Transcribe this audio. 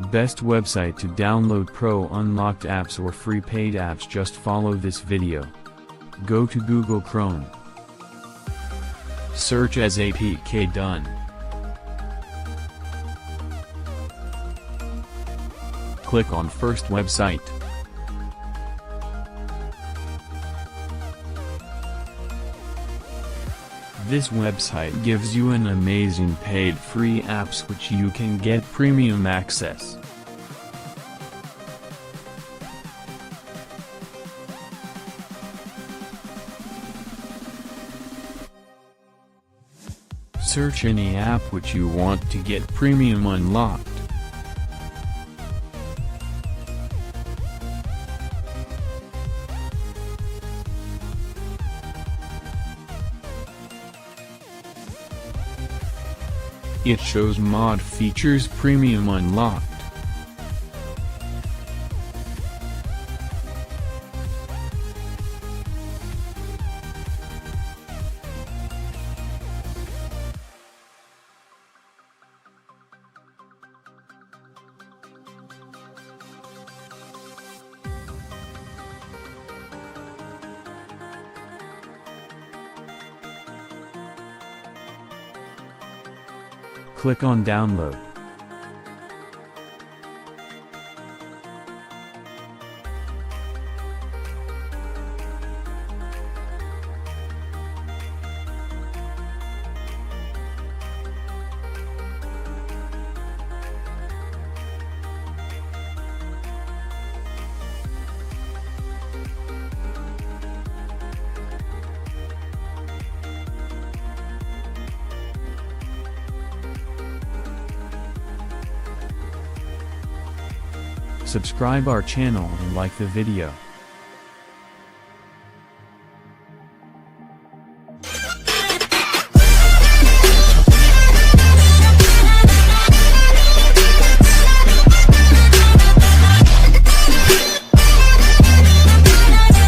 Best website to download Pro Unlocked apps or free paid apps. Just follow this video. Go to Google Chrome. Search as APK done. Click on first website. This website gives you an amazing paid free apps which you can get premium access. Search any app which you want to get premium unlocked. It shows mod features premium unlocked. Click on download. Subscribe our channel and like the video.